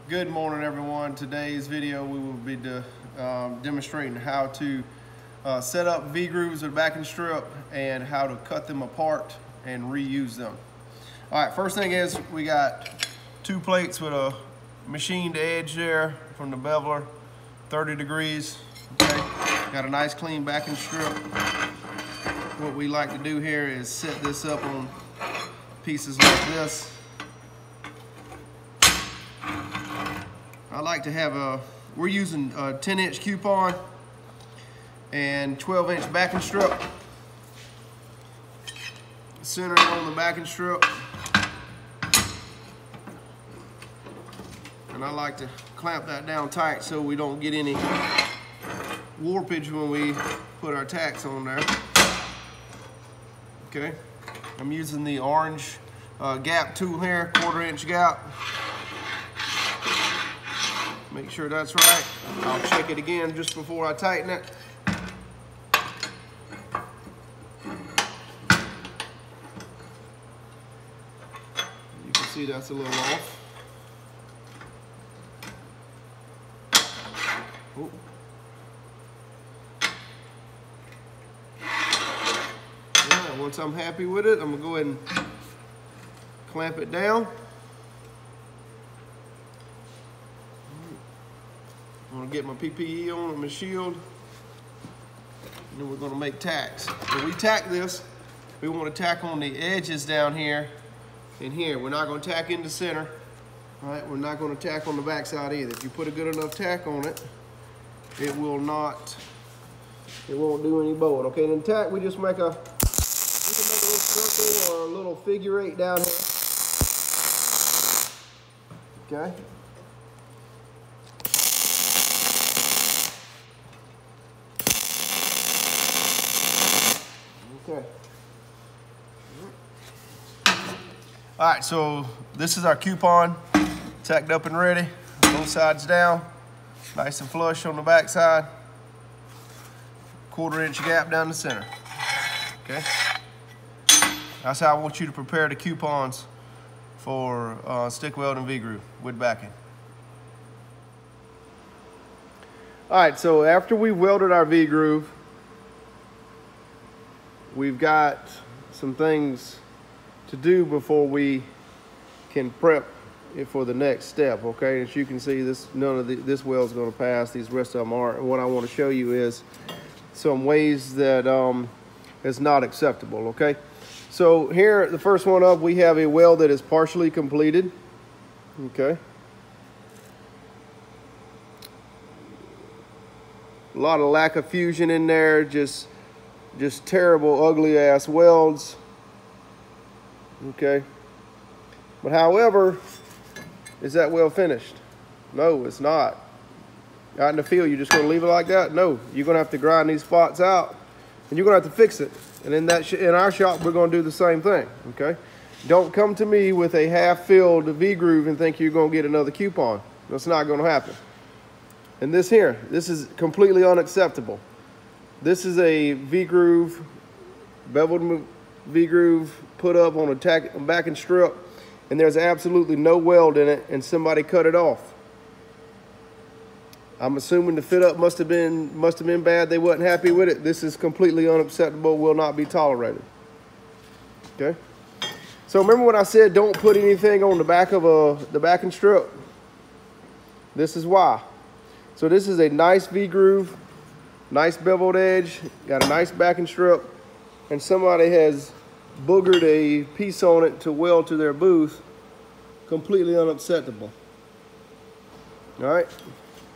Good morning, everyone. Today's video we will be demonstrating how to set up V-grooves with a backing strip and how to cut them apart and reuse them. All right, first thing is we got two plates with a machined edge there from the beveler, 30 degrees. Okay, got a nice clean backing strip. What we like to do here is set this up on pieces like this. I like to have we're using a 10-inch coupon and 12-inch backing strip. Center it on the backing strip. And I like to clamp that down tight so we don't get any warpage when we put our tacks on there. Okay, I'm using the orange gap tool here, 1/4-inch gap. Make sure that's right. I'll check it again just before I tighten it. You can see that's a little off. Oh. Yeah, once I'm happy with it, I'm gonna go ahead and clamp it down. I'm gonna get my PPE on, my shield, and then we're gonna make tacks. When we tack this, we wanna tack on the edges down here and here. We're not gonna tack in the center, all right? We're not gonna tack on the back side either. If you put a good enough tack on it, it won't do any bowing, okay? And then tack, we just make we can make a little circle or a little figure 8 down here, okay? Okay. All right, so this is our coupon, tacked up and ready, both sides down, nice and flush on the back side, 1/4-inch gap down the center. Okay, that's how I want you to prepare the coupons for stick welding V-groove with backing. All right, so after we welded our V-groove, we've got some things to do before we can prep it for the next step, okay? As you can see, this weld's gonna pass, these rest of them aren't. And what I wanna show you is some ways that is not acceptable, okay? So here, the first one up, we have a weld that is partially completed, okay? A lot of lack of fusion in there, just terrible, ugly ass welds. Okay. But however, is that weld finished? No, it's not. Out in the field, you're just gonna leave it like that? No, you're gonna have to grind these spots out and you're gonna have to fix it. And in our shop, we're gonna do the same thing, okay? Don't come to me with a half-filled V-groove and think you're gonna get another coupon. That's not gonna happen. And this here, this is completely unacceptable. This is a V-groove, beveled V-groove put up on a backing strip, and there's absolutely no weld in it, and somebody cut it off. I'm assuming the fit up must have been bad. They wasn't happy with it. This is completely unacceptable, will not be tolerated. Okay? So remember when I said don't put anything on the back of the backing strip? This is why. So this is a nice V-groove. Nice beveled edge, got a nice backing strip, and somebody has boogered a piece on it to weld to their booth. Completely unacceptable. All right,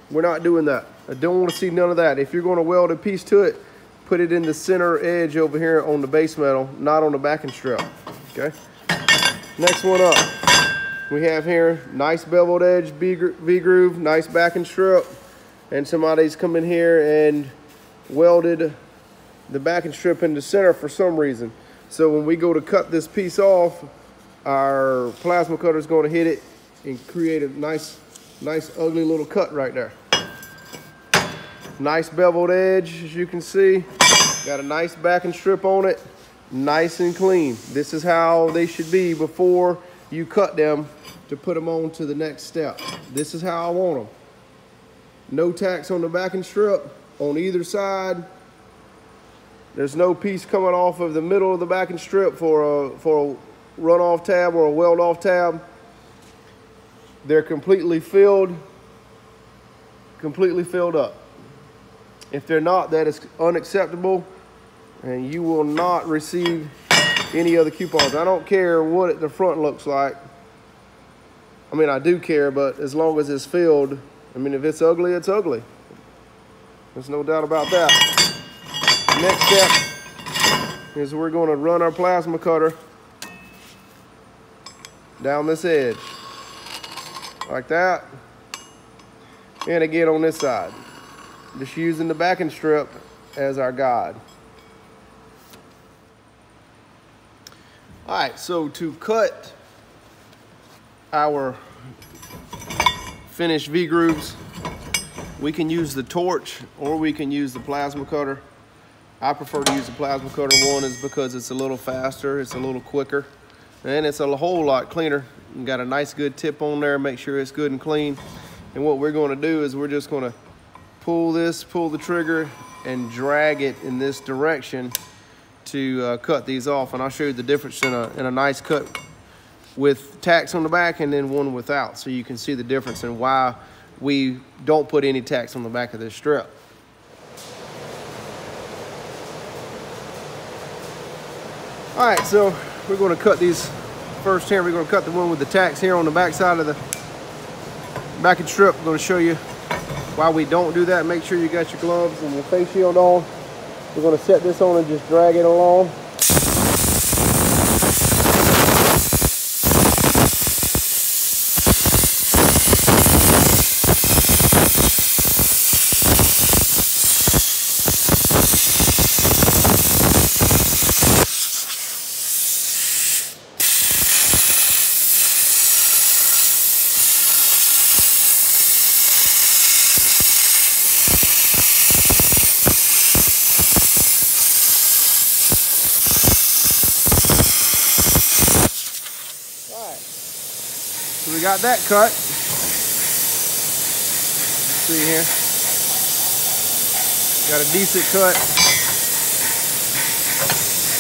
we're not doing that. I don't want to see none of that. If you're going to weld a piece to it, put it in the center edge over here on the base metal, not on the backing strip, okay? Next one up, we have here, nice beveled edge V-groove, nice backing strip, and somebody's come in here and welded the backing strip in the center for some reason. So when we go to cut this piece off, our plasma cutter is going to hit it and create a nice ugly little cut right there. Nice beveled edge, as you can see. Got a nice backing strip on it, nice and clean. This is how they should be before you cut them to put them on to the next step. This is how I want them. No tacks on the backing strip on either side. There's no piece coming off of the middle of the backing strip for a run-off tab or a weld-off tab. They're completely filled up. If they're not, that is unacceptable, and you will not receive any other coupons. I don't care what the front looks like. I mean, I do care, but as long as it's filled, I mean, if it's ugly, it's ugly. There's no doubt about that. Next step is we're going to run our plasma cutter down this edge, like that, and again on this side. Just using the backing strip as our guide. All right, so to cut our finished V-grooves, we can use the torch or we can use the plasma cutter. I prefer to use the plasma cutter. One is because it's a little faster, it's a little quicker, and it's a whole lot cleaner. You got a nice good tip on there, make sure it's good and clean. And what we're going to do is we're just going to pull the trigger and drag it in this direction to cut these off. And I'll show you the difference in a nice cut with tacks on the back and then one without, so you can see the difference and why we don't put any tacks on the back of this strip. All right, so we're going to cut these first here. We're going to cut the one with the tacks here on the back side of the backing strip. I'm going to show you why we don't do that. Make sure you got your gloves and your face shield on. We're going to set this on and just drag it along. So we got that cut. See here. Got a decent cut.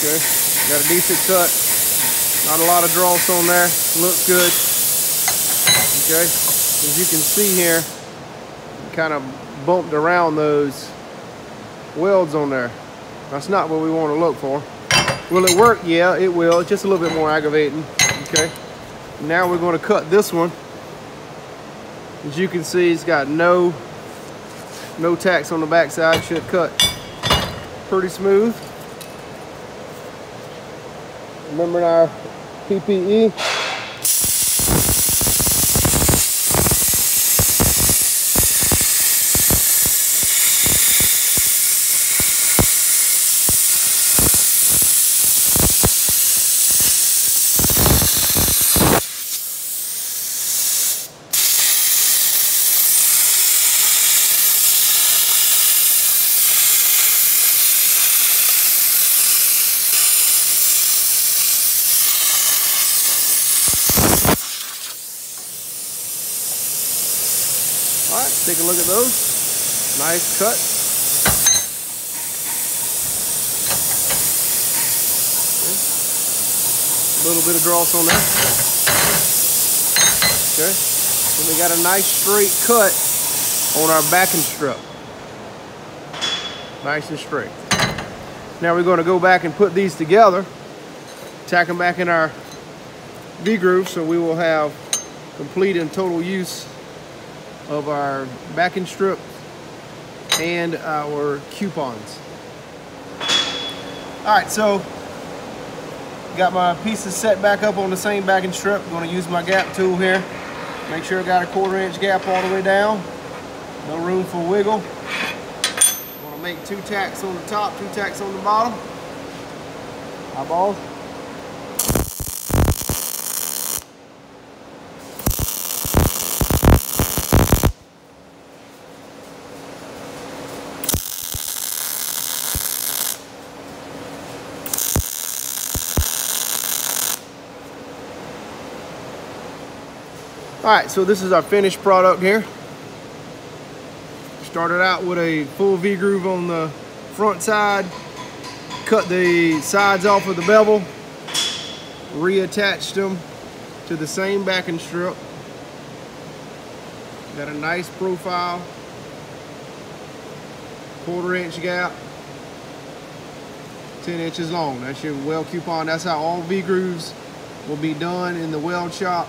Okay. Got a decent cut. Not a lot of dross on there. Looks good. Okay. As you can see here, kind of bumped around those welds on there. That's not what we want to look for. Will it work? Yeah, it will. It's just a little bit more aggravating. Okay. Now we're going to cut this one. As you can see, it's got no tacks on the back side. Should cut pretty smooth. Remember our PPE. All right, take a look at those. Nice cut. Okay. A little bit of dross on there. Okay. And we got a nice straight cut on our backing strip. Nice and straight. Now we're going to go back and put these together, tack them back in our V-groove, so we will have complete and total use of our backing strip and our coupons. All right, so got my pieces set back up on the same backing strip. I'm going to use my gap tool here. Make sure I got a 1/4 inch gap all the way down. No room for wiggle. I'm going to make 2 tacks on the top, 2 tacks on the bottom. Eyeballs. All right, so this is our finished product here. Started out with a full V-groove on the front side, cut the sides off with the bevel, reattached them to the same backing strip. Got a nice profile, 1/4 inch gap, 10 inches long. That's your weld coupon. That's how all V-grooves will be done in the weld shop.